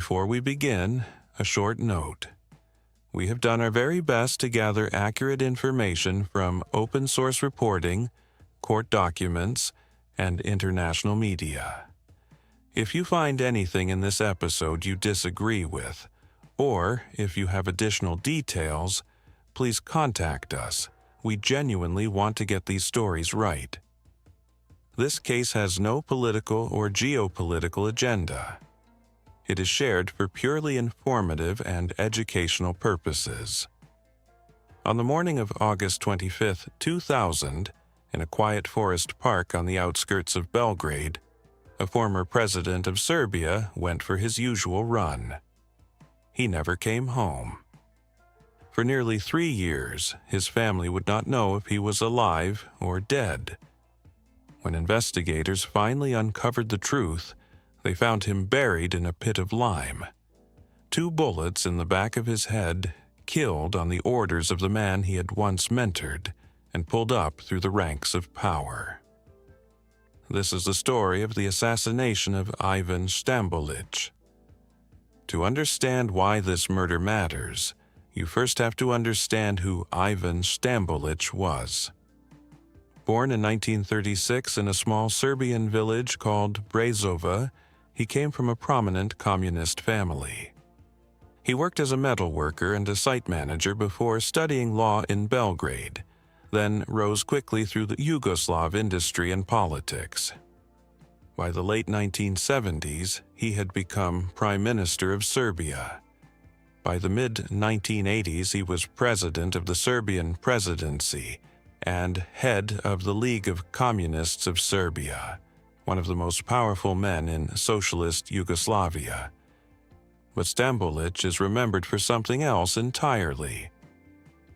Before we begin, a short note. We have done our very best to gather accurate information from open source reporting, court documents, and international media. If you find anything in this episode you disagree with, or if you have additional details, please contact us. We genuinely want to get these stories right. This case has no political or geopolitical agenda. It is shared for purely informative and educational purposes. On the morning of August 25, 2000, in a quiet forest park on the outskirts of Belgrade, a former president of Serbia went for his usual run. He never came home. For nearly 3 years, his family would not know if he was alive or dead. When investigators finally uncovered the truth, they found him buried in a pit of lime. 2 bullets in the back of his head, killed on the orders of the man he had once mentored and pulled up through the ranks of power. This is the story of the assassination of Ivan Stambolić. To understand why this murder matters, you first have to understand who Ivan Stambolić was. Born in 1936 in a small Serbian village called Brezova, he came from a prominent communist family. He worked as a metal worker and a site manager before studying law in Belgrade, then rose quickly through the Yugoslav industry and politics. By the late 1970s, he had become Prime Minister of Serbia. By the mid-1980s, he was president of the Serbian presidency and head of the League of Communists of Serbia, one of the most powerful men in socialist Yugoslavia. But Stambolić is remembered for something else entirely.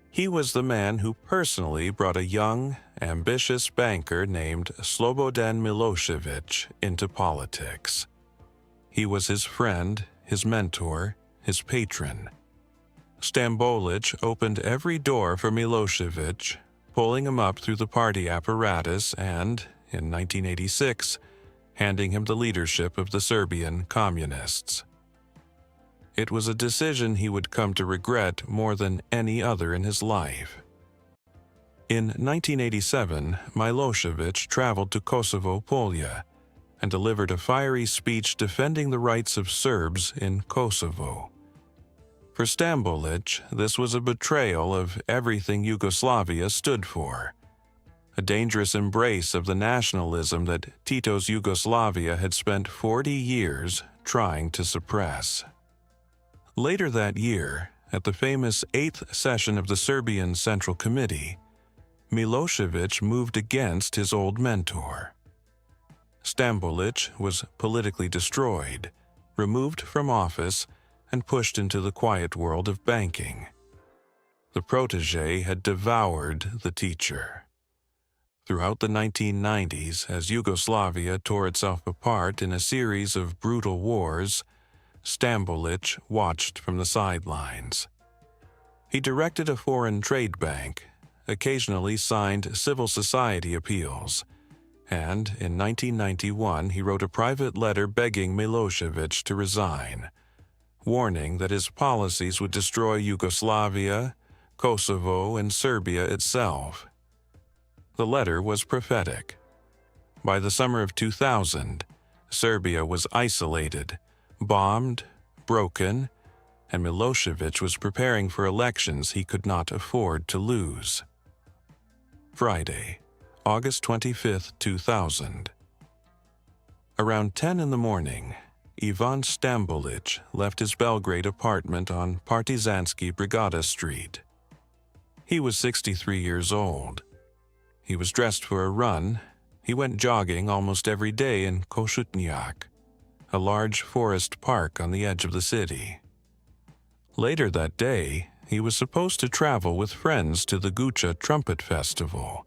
He was the man who personally brought a young, ambitious banker named Slobodan Milošević into politics. He was his friend, his mentor, his patron. Stambolić opened every door for Milošević, pulling him up through the party apparatus and, in 1986, handing him the leadership of the Serbian communists. It was a decision he would come to regret more than any other in his life. In 1987, Milošević traveled to Kosovo, Polja, and delivered a fiery speech defending the rights of Serbs in Kosovo. For Stambolić, this was a betrayal of everything Yugoslavia stood for, a dangerous embrace of the nationalism that Tito's Yugoslavia had spent 40 years trying to suppress. Later that year, at the famous 8th session of the Serbian Central Committee, Milošević moved against his old mentor. Stambolić was politically destroyed, removed from office, and pushed into the quiet world of banking. The Protégé had devoured the teacher. Throughout the 1990s, as Yugoslavia tore itself apart in a series of brutal wars, Stambolić watched from the sidelines. He directed a foreign trade bank, occasionally signed civil society appeals, and in 1991 he wrote a private letter begging Milošević to resign, warning that his policies would destroy Yugoslavia, Kosovo, and Serbia itself. The letter was prophetic. By the summer of 2000, Serbia was isolated, bombed, broken, and Milošević was preparing for elections he could not afford to lose. Friday, August 25, 2000. Around 10 in the morning, Ivan Stambolić left his Belgrade apartment on Partizanski Brigada Street. He was 63 years old. He was dressed for a run. He went jogging almost every day in Košutnjak, a large forest park on the edge of the city. Later that day, he was supposed to travel with friends to the Guča Trumpet Festival.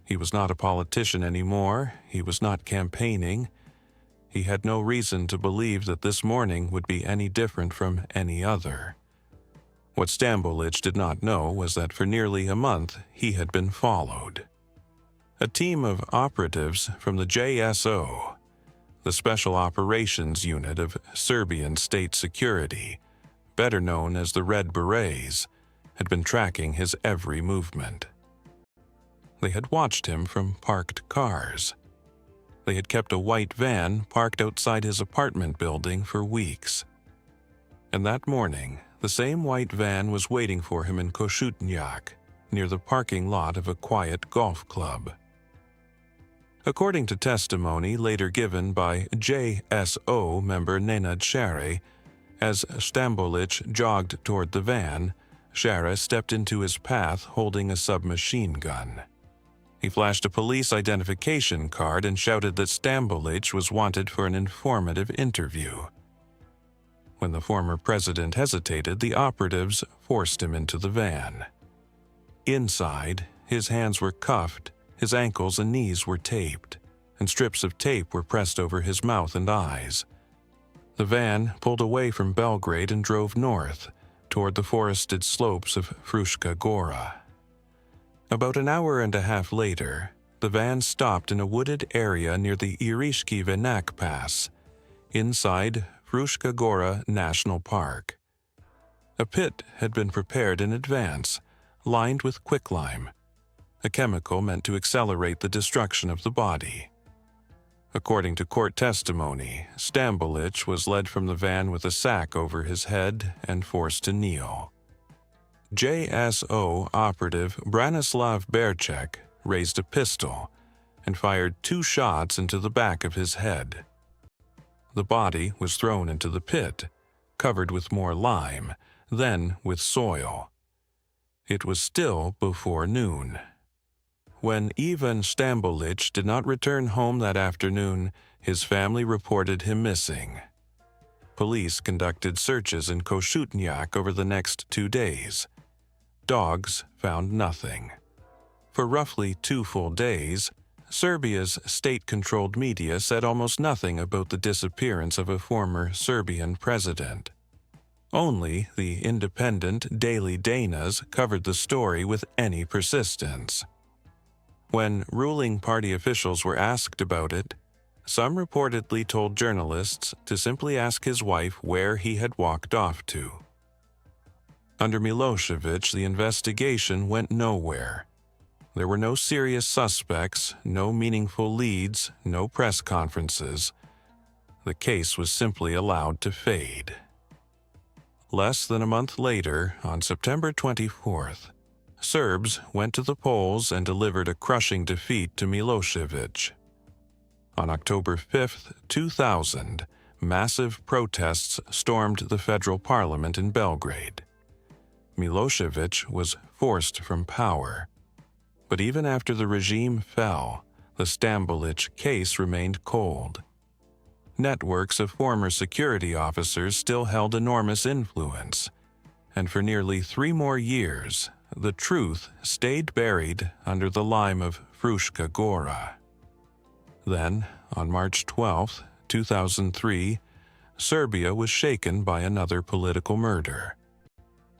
He was not a politician anymore. He was not campaigning. He had no reason to believe that this morning would be any different from any other. What Stambolić did not know was that for nearly a month he had been followed. A team of operatives from the JSO, the Special Operations Unit of Serbian State Security, better known as the Red Berets, had been tracking his every movement. They had watched him from parked cars. They had kept a white van parked outside his apartment building for weeks. And that morning, the same white van was waiting for him in Košutnjak, near the parking lot of a quiet golf club. According to testimony later given by JSO member Nenad Share, as Stambolić jogged toward the van, Share stepped into his path holding a submachine gun. He flashed a police identification card and shouted that Stambolić was wanted for an informative interview. When the former president hesitated, the operatives forced him into the van. Inside, his hands were cuffed, his ankles and knees were taped, and strips of tape were pressed over his mouth and eyes. The van pulled away from Belgrade and drove north, toward the forested slopes of Fruška Gora. About an hour and a half later, the van stopped in a wooded area near the Iriški Venac Pass, inside Fruška Gora National Park. A pit had been prepared in advance, lined with quicklime, a chemical meant to accelerate the destruction of the body. According to court testimony, Stambolić was led from the van with a sack over his head and forced to kneel. JSO operative Branislav Berček raised a pistol and fired 2 shots into the back of his head. The body was thrown into the pit, covered with more lime, then with soil. It was still before noon. When Ivan Stambolić did not return home that afternoon, his family reported him missing. Police conducted searches in Košutnjak over the next 2 days. Dogs found nothing. For roughly 2 full days, Serbia's state-controlled media said almost nothing about the disappearance of a former Serbian president. Only the independent Daily Danas covered the story with any persistence. When ruling party officials were asked about it, some reportedly told journalists to simply ask his wife where he had walked off to. Under Milošević, the investigation went nowhere. There were no serious suspects, no meaningful leads, no press conferences. The case was simply allowed to fade. Less than a month later, on September 24th, Serbs went to the polls and delivered a crushing defeat to Milošević. On October 5, 2000, massive protests stormed the federal parliament in Belgrade. Milošević was forced from power. But even after the regime fell, the Stambolić case remained cold. Networks of former security officers still held enormous influence, and for nearly 3 more years, the truth stayed buried under the lime of Fruška Gora. Then, on March 12, 2003, Serbia was shaken by another political murder.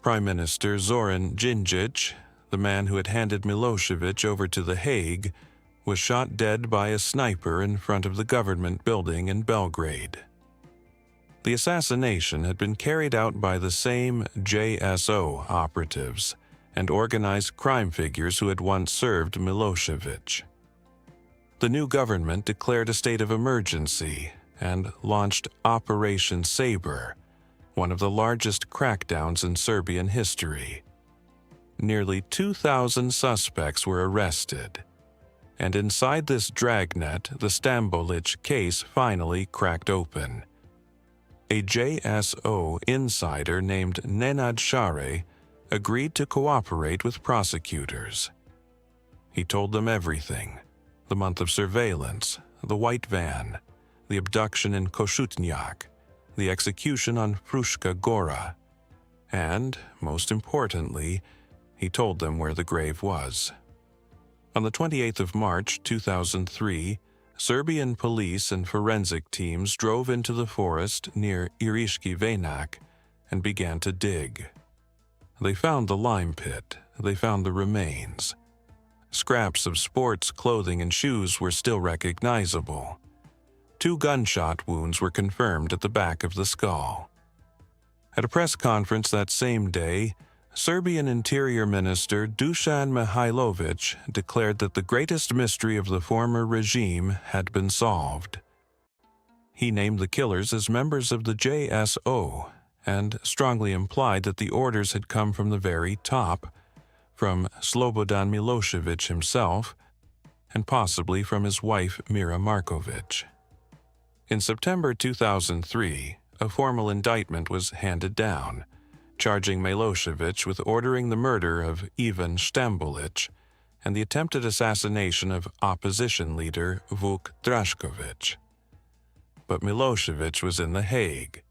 Prime Minister Zoran Djindjić, the man who had handed Milošević over to The Hague, was shot dead by a sniper in front of the government building in Belgrade. The assassination had been carried out by the same JSO operatives and organized crime figures who had once served Milošević. The new government declared a state of emergency and launched Operation Sabre, one of the largest crackdowns in Serbian history. Nearly 2,000 suspects were arrested, and inside this dragnet, the Stambolić case finally cracked open. A JSO insider named Nenad Share agreed to cooperate with prosecutors. He told them everything: the month of surveillance, the white van, the abduction in Košutnjak, the execution on Fruška Gora, and, most importantly, he told them where the grave was. On the 28th of March 2003, Serbian police and forensic teams drove into the forest near Iriški Venac and began to dig. They found the lime pit, they found the remains. Scraps of sports clothing and shoes were still recognizable. 2 gunshot wounds were confirmed at the back of the skull. At a press conference that same day, Serbian Interior Minister Dusan Mihajlović declared that the greatest mystery of the former regime had been solved. He named the killers as members of the JSO and strongly implied that the orders had come from the very top, from Slobodan Milošević himself, and possibly from his wife Mira Marković. In September 2003, a formal indictment was handed down, charging Milošević with ordering the murder of Ivan Stambolić and the attempted assassination of opposition leader Vuk Drašković. But Milošević was in The Hague,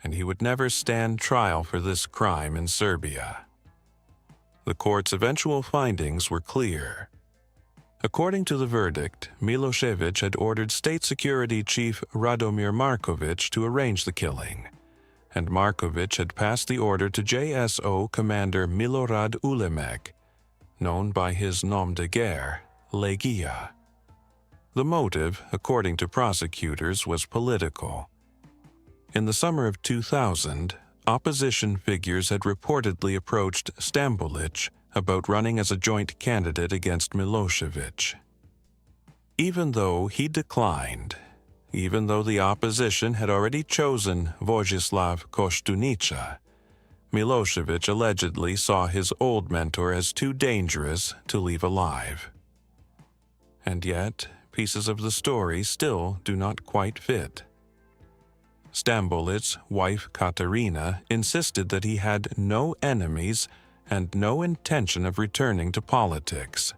and he would never stand trial for this crime in Serbia. The court's eventual findings were clear. According to the verdict, Milošević had ordered State Security Chief Radomir Marković to arrange the killing, and Marković had passed the order to JSO Commander Milorad Ulemek, known by his nom de guerre, Legija. The motive, according to prosecutors, was political. In the summer of 2000, opposition figures had reportedly approached Stambolić about running as a joint candidate against Milošević. Even though he declined, even though the opposition had already chosen Vojislav Košutnjak, Milošević allegedly saw his old mentor as too dangerous to leave alive. And yet, pieces of the story still do not quite fit. Stambolić's wife Katarina insisted that he had no enemies and no intention of returning to politics.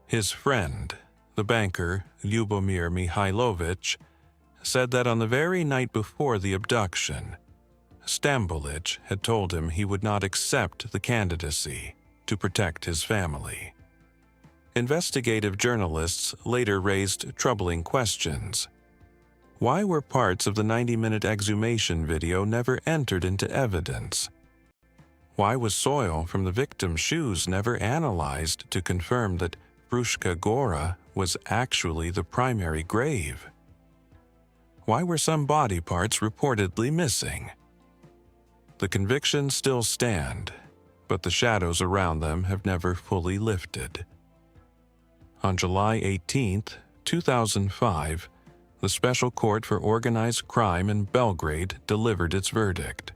His friend, the banker Ljubomir Mihajlović, said that on the very night before the abduction, Stambolić had told him he would not accept the candidacy to protect his family. Investigative journalists later raised troubling questions. Why were parts of the 90-minute exhumation video never entered into evidence? Why was soil from the victim's shoes never analyzed to confirm that Fruška Gora was actually the primary grave? Why were some body parts reportedly missing? The convictions still stand, but the shadows around them have never fully lifted. On July 18, 2005, the Special Court for Organized Crime in Belgrade delivered its verdict.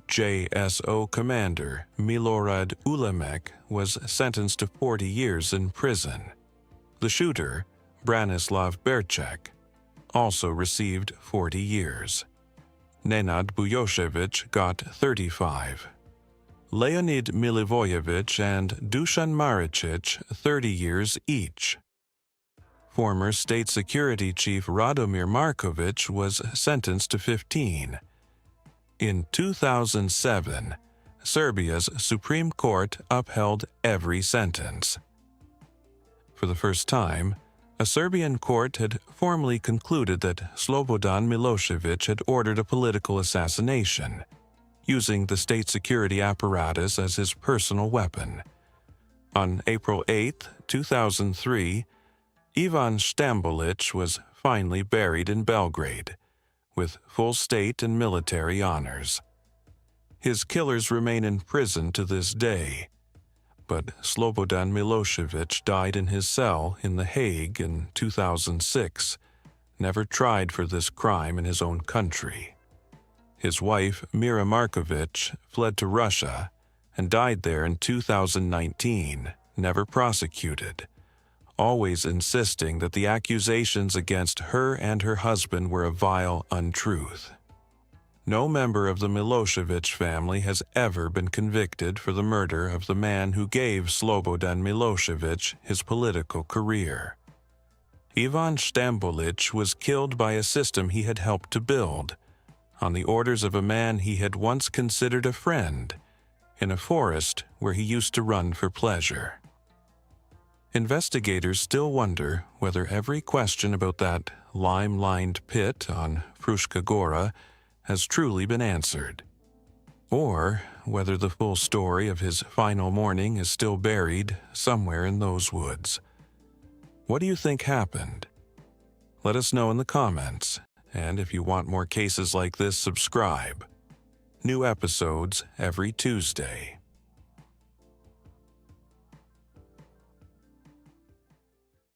JSO Commander Milorad Ulemek was sentenced to 40 years in prison. The shooter, Branislav Berček, also received 40 years. Nenad Bujošević got 35. Leonid Milivojević and Dusan Maričić 30 years each. Former State Security Chief Radomir Marković was sentenced to 15. In 2007, Serbia's Supreme Court upheld every sentence. For the first time, a Serbian court had formally concluded that Slobodan Milošević had ordered a political assassination, using the state security apparatus as his personal weapon. On April 8, 2003, Ivan Stambolić was finally buried in Belgrade, with full state and military honors. His killers remain in prison to this day, but Slobodan Milošević died in his cell in The Hague in 2006, never tried for this crime in his own country. His wife, Mira Marković, fled to Russia and died there in 2019, never prosecuted, always insisting that the accusations against her and her husband were a vile untruth. No member of the Milošević family has ever been convicted for the murder of the man who gave Slobodan Milošević his political career. Ivan Stambolić was killed by a system he had helped to build, on the orders of a man he had once considered a friend, in a forest where he used to run for pleasure. Investigators still wonder whether every question about that lime-lined pit on Fruška Gora has truly been answered, or whether the full story of his final morning is still buried somewhere in those woods. What do you think happened? Let us know in the comments, and if you want more cases like this, subscribe. New episodes every Tuesday.